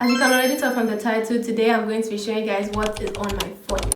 As you can already tell from the title, today I'm going to be showing you guys what is on my phone.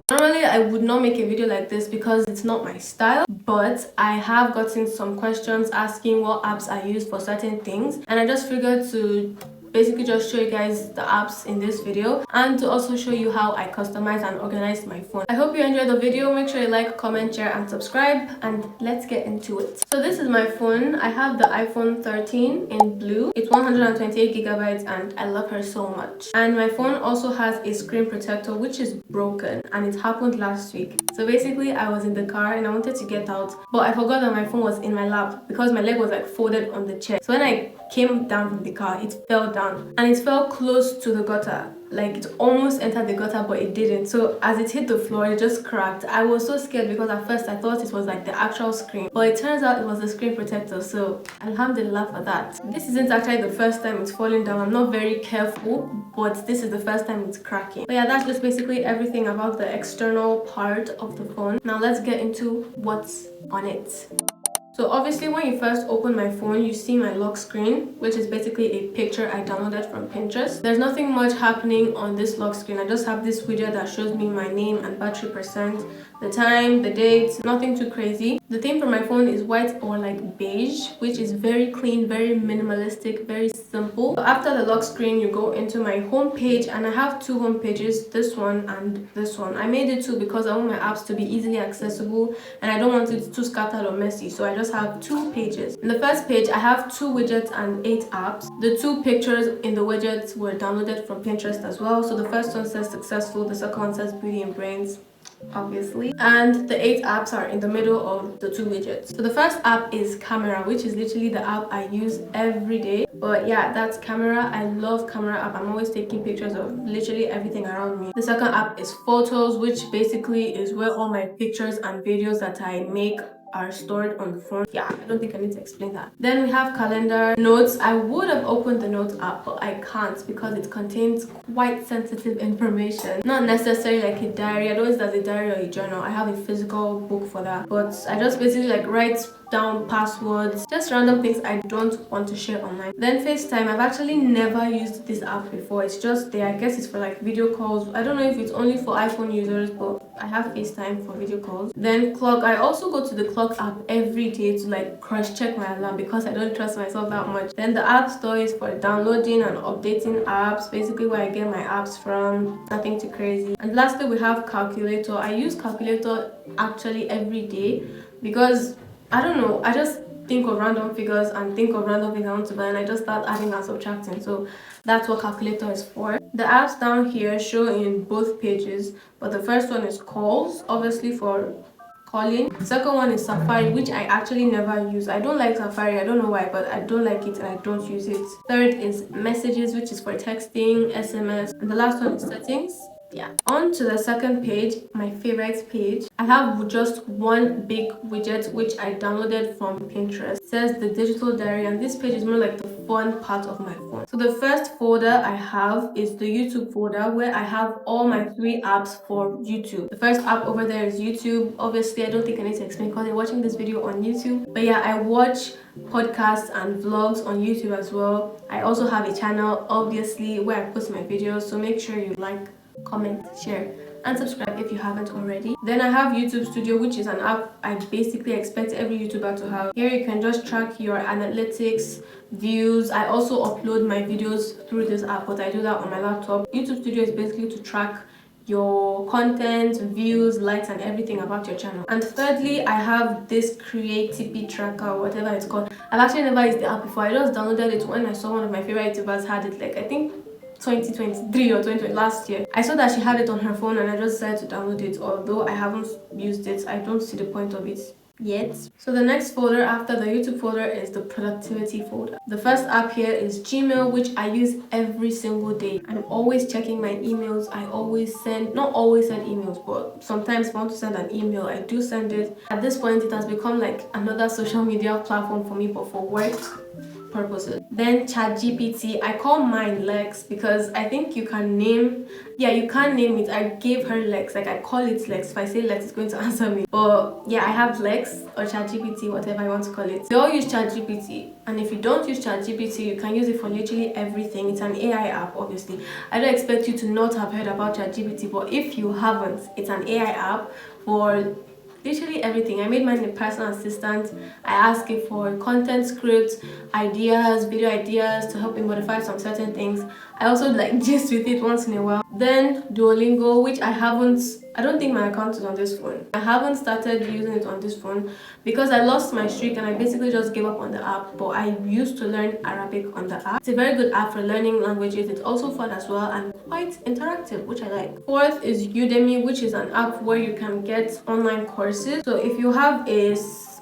Normally, I would not make a video like this because it's not my style, but I have gotten some questions asking what apps I use for certain things, and I just figured to basically just show you guys the apps in this video and to also show you how I customize and organize my phone. I hope you enjoyed the video. Make sure you like, comment, share and subscribe, and let's get into it. So this is my phone. I have the iPhone 13 in blue. It's 128 gigabytes and I love her so much. And my phone also has a screen protector which is broken, and it happened last week. So basically I was in the car and I wanted to get out, but I forgot that my phone was in my lap because my leg was like folded on the chair. So when I came down from the car, it fell down and it fell close to the gutter. Like it almost entered the gutter, but it didn't. So as it hit the floor, it just cracked. I was so scared because at first I thought it was like the actual screen, but it turns out it was the screen protector. So alhamdulillah for that. This isn't actually the first time it's falling down. I'm not very careful, but this is the first time it's cracking. But yeah, that's just basically everything about the external part of the phone. Now let's get into what's on it. So obviously when you first open my phone, you see my lock screen, which is basically a picture I downloaded from Pinterest. There's nothing much happening on this lock screen. I just have this widget that shows me my name and battery percent, the time, the date, nothing too crazy. The theme for my phone is white or like beige, which is very clean, very minimalistic, very simple. So after the lock screen, you go into my home page, and I have two home pages, this one and this one. I made it two because I want my apps to be easily accessible and I don't want it too scattered or messy, so I just have two pages. In the first page, I have 2 widgets and 8 apps. The 2 pictures in the widgets were downloaded from Pinterest as well. So the first one says successful, the second one says beauty and brains, obviously, and the 8 apps are in the middle of the 2 widgets. So the first app is camera, which is literally the app I use every day. But yeah, that's camera. I love camera app. I'm always taking pictures of literally everything around me. The second app is photos, which basically is where all my pictures and videos that I make are stored on the phone. Yeah, I don't think I need to explain that. Then we have calendar. Notes. I would have opened the notes app, but I can't because it contains quite sensitive information. Not necessarily like a diary. I don't know if that's a diary or a journal. I have a physical book for that, but I just basically like write down passwords, just random things I don't want to share online. Then FaceTime. I've actually never used this app before. It's just there. I guess it's for like video calls. I don't know if it's only for iPhone users, but I have FaceTime for video calls. Then clock. I also go to the clock app every day to like cross-check my alarm because I don't trust myself that much. Then the app store is for downloading and updating apps, basically where I get my apps from. Nothing too crazy. And lastly, we have calculator. I use calculator actually every day because I don't know, I just think of random figures and think of random things I want to buy, and I just start adding and subtracting. So that's what calculator is for. The apps down here show in both pages, but the first one is calls, obviously for calling. The second one is Safari, which I actually never use. I don't like Safari. I don't know why, but I don't like it and I don't use it. Third is messages, which is for texting, SMS. And the last one is settings. Yeah, on to the second page, my favorite page. I have just one big widget which I downloaded from Pinterest. It says the digital diary, and this page is more like the fun part of my phone. So the first folder I have is the YouTube folder, where I have all my 3 apps for YouTube. The first app over there is YouTube. Obviously, I don't think I need to explain because you're watching this video on YouTube, but yeah, I watch podcasts and vlogs on YouTube as well. I also have a channel, obviously, where I post my videos, so make sure you like, comment, share and subscribe if you haven't already. Then I have YouTube Studio, which is an app I basically expect every YouTuber to have. Here you can just track your analytics, views. I also upload my videos through this app, but I do that on my laptop. YouTube Studio is basically to track your content, views, likes and everything about your channel. And thirdly, I have this creativity tracker or whatever it's called. I've actually never used the app before. I just downloaded it when I saw one of my favorite YouTubers had it, like I think 2023 or 2020, last year. I saw that she had it on her phone and I just decided to download it. Although I haven't used it, I don't see the point of it yet. So the next folder after the YouTube folder is the productivity folder. The first app here is Gmail, which I use every single day. I'm always checking my emails. I always send, not always send emails, but sometimes if I want to send an email, I do send it. At this point, it has become like another social media platform for me, but for work purposes. Then ChatGPT, I call mine Lex because I think you can name, yeah, you can name it. I gave her Lex, like I call it Lex. If I say Lex, it's going to answer me. But yeah, I have Lex or ChatGPT, whatever I want to call it. They all use ChatGPT, and if you don't use ChatGPT, you can use it for literally everything. It's an AI app, obviously. I don't expect you to not have heard about ChatGPT, but if you haven't, it's an AI app for literally everything. I made mine a personal assistant. I ask it for content scripts, ideas, video ideas to help me modify some certain things. I also like gist with it once in a while. Then Duolingo, which I don't think my account is on this phone. I haven't started using it on this phone because I lost my streak and I basically just gave up on the app. But I used to learn Arabic on the app. It's a very good app for learning languages. It's also fun as well and quite interactive, which I like. Fourth is Udemy, which is an app where you can get online courses. So if you have a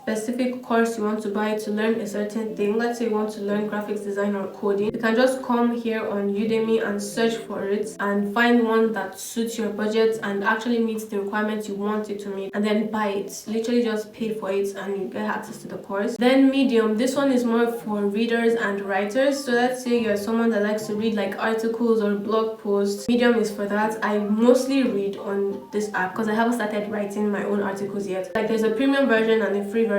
specific course you want to buy to learn a certain thing, let's say you want to learn graphics design or coding, you can just come here on Udemy and search for it and find one that suits your budget and actually meets the requirements you want it to meet, and then buy it. Literally just pay for it and you get access to the course. Then Medium, this one is more for readers and writers. So let's say you're someone that likes to read like articles or blog posts, Medium is for that. I mostly read on this app because I haven't started writing my own articles yet. Like there's a premium version and a free version.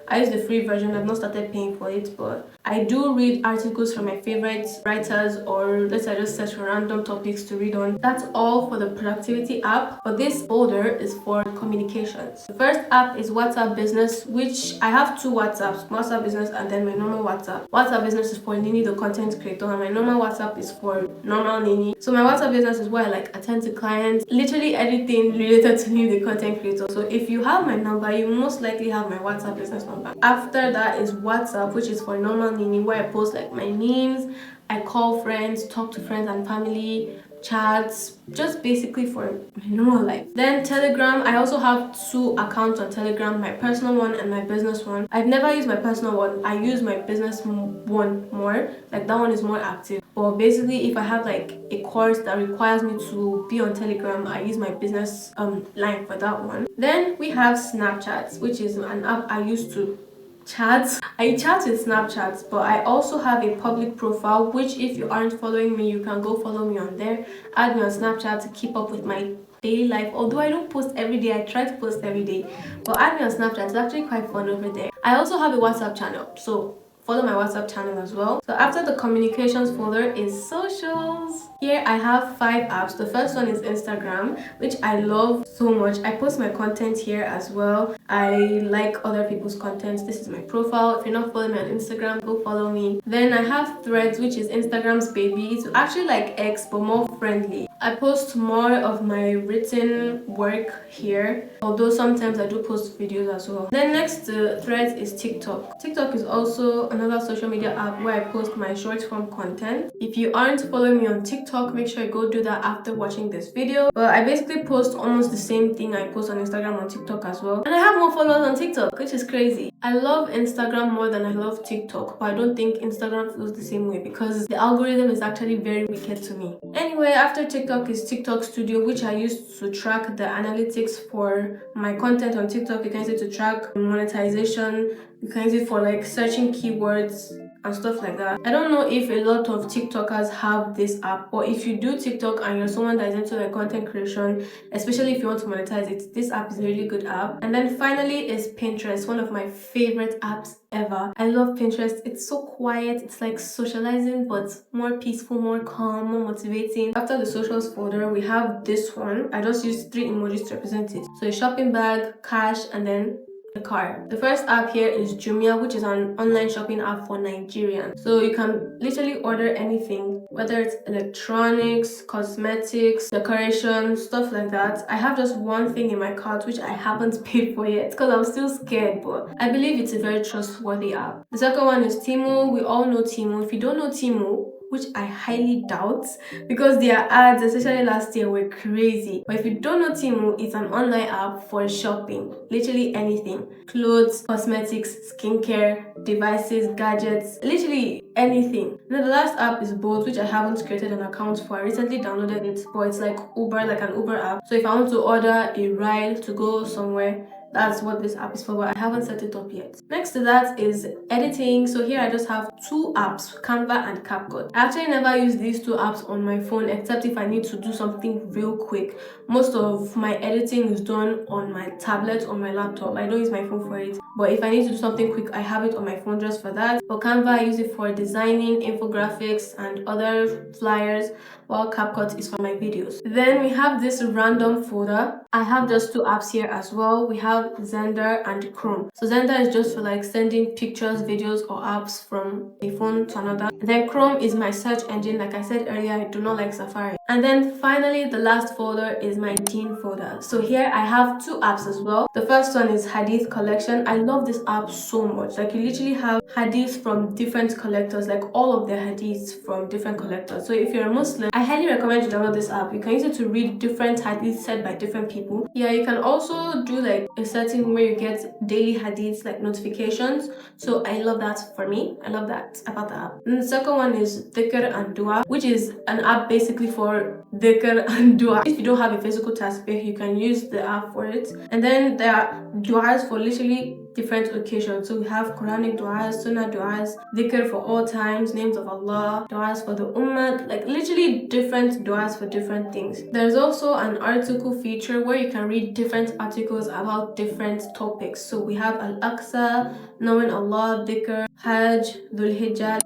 I use the free version. I've not started paying for it, but I do read articles from my favorite writers, or let's say I just search for random topics to read on. That's all for the productivity app, but this folder is for communications. The first app is WhatsApp Business, which I have two WhatsApps, WhatsApp Business and then my normal WhatsApp. WhatsApp Business is for Nini the content creator and my normal WhatsApp is for normal Nini. So my WhatsApp Business is where I like attend to clients, literally anything related to Nini the content creator. So if you have my number, you most likely have my WhatsApp Business number. After that is WhatsApp, which is for normal Nini, where I post like my memes, I call friends, talk to friends and family, chats, just basically for my normal life. Then Telegram, I also have two accounts on Telegram, my personal one and my business one. I've never used my personal one. I use my business one more, like that one is more active. But basically if I have like a course that requires me to be on Telegram, I use my business line for that one. Then we have Snapchat, which is an app I used to chat. I chat with Snapchat, but I also have a public profile, which if you aren't following me, you can go follow me on there. Add me on Snapchat to keep up with my daily life. Although I don't post every day, I try to post every day, but add me on Snapchat. It's actually quite fun over there. I also have a WhatsApp channel, so follow my WhatsApp channel as well. So after the communications folder is socials. Here I have 5 apps. The first one is Instagram, which I love so much. I post my content here as well. I like other people's content. This is my profile. If you're not following me on Instagram, go follow me. Then I have Threads, which is Instagram's baby. It's actually like X, but more friendly. I post more of my written work here, although sometimes I do post videos as well. Then next to Threads is TikTok. TikTok is also another social media app where I post my short form content. If you aren't following me on TikTok, make sure you go do that after watching this video. But I basically post almost the same thing I post on Instagram on TikTok as well. And I have more followers on TikTok, which is crazy. I love Instagram more than I love TikTok, but I don't think Instagram feels the same way because the algorithm is actually very wicked to me. Anyway, after TikTok is TikTok Studio, which I use to track the analytics for my content on TikTok. You can use it to track monetization. You can use it for like searching keywords and stuff like that. I don't know if a lot of TikTokers have this app, but if you do TikTok and you're someone that is into like content creation, especially if you want to monetize it, this app is a really good app. And then finally is Pinterest, one of my favorite apps ever. I love Pinterest. It's so quiet. It's like socializing, but more peaceful, more calm, more motivating. After the socials folder, we have this one. I just used 3 emojis to represent it. So a shopping bag, cash, and then the car. The first app here is Jumia, which is an online shopping app for Nigerians. So you can literally order anything, whether it's electronics, cosmetics, decoration, stuff like that. I have just one thing in my cart which I haven't paid for yet because I'm still scared, but I believe it's a very trustworthy app. The second one is Temu. We all know Temu. If you don't know Temu, which I highly doubt because their ads, especially last year, were crazy. But if you don't know Temu, it's an online app for shopping. Literally anything. Clothes, cosmetics, skincare, devices, gadgets, literally anything. Now the last app is Bolt, which I haven't created an account for. I recently downloaded it, but it's like Uber, like an Uber app. So if I want to order a ride to go somewhere, that's what this app is for, but I haven't set it up yet. Next to that is editing. So here I just have two apps, Canva and CapCut. I actually never use these two apps on my phone except if I need to do something real quick. Most of my editing is done on my tablet or my laptop. I don't use my phone for it, but if I need to do something quick, I have it on my phone just for that. For Canva, I use it for designing infographics and other flyers, while CapCut is for my videos. Then we have this random folder. I have just two apps here as well. We have Xender and Chrome. So Xender is just for like sending pictures, videos, or apps from a phone to another. Then Chrome is my search engine. Like I said earlier, I do not like Safari. And then finally, the last folder is my teen folder. So here I have two apps as well. The first one is Hadith Collection. I love this app so much. Like you literally have hadiths from different collectors, like all of the hadiths from different collectors. So if you're a Muslim, I highly recommend you download this app. You can use it to read different hadiths said by different people. Yeah, you can also do like a setting where you get daily hadiths like notifications. So I love that for me. I love that about the app. And the second one is Dhikr and Dua, which is an app basically for dhikr and dua. If you don't have a physical tasbih, you can use the app for it. And then there are duas for literally different occasions. So we have Quranic duas, Sunnah duas, dhikr for all times, names of Allah, duas for the ummah, like literally different duas for different things. There's also an article feature where you can read different articles about different topics. So we have Al-Aqsa, knowing Allah, dhikr, Hajj, Dhul Hijjah.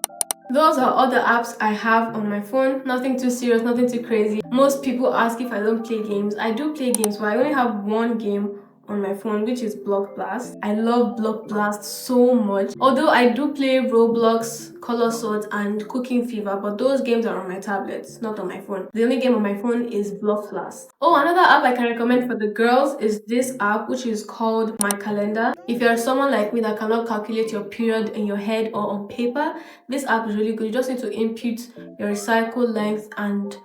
Those are all the apps I have on my phone. Nothing too serious, nothing too crazy. Most people ask if I don't play games. I do play games, but I only have one game on my phone, which is Block Blast. I love Block Blast so much. Although I do play Roblox, Color Swords, and Cooking Fever, but those games are on my tablets, not on my phone. The only game on my phone is Block Blast. Oh, another app I can recommend for the girls is this app, which is called My Calendar. If you're someone like me that cannot calculate your period in your head or on paper, this app is really good. You just need to input your cycle length and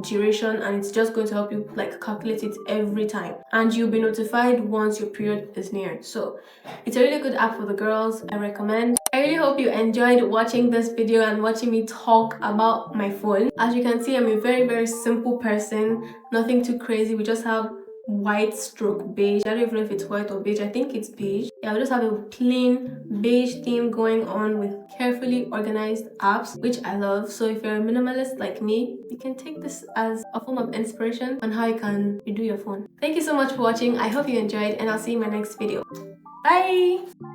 duration, and it's just going to help you like calculate it every time, and you'll be notified once your period is near. So it's a really good app for the girls. I recommend. I really hope you enjoyed watching this video and watching me talk about my phone. As you can see, I'm a very simple person, nothing too crazy. We just have white stroke beige. I don't even know if it's white or beige. I think it's beige. Yeah, we just have a plain beige theme going on with carefully organized apps, which I love. So if you're a minimalist like me, you can take this as a form of inspiration on how you can redo your phone. Thank you so much for watching. I hope you enjoyed, and I'll see you in my next video. Bye!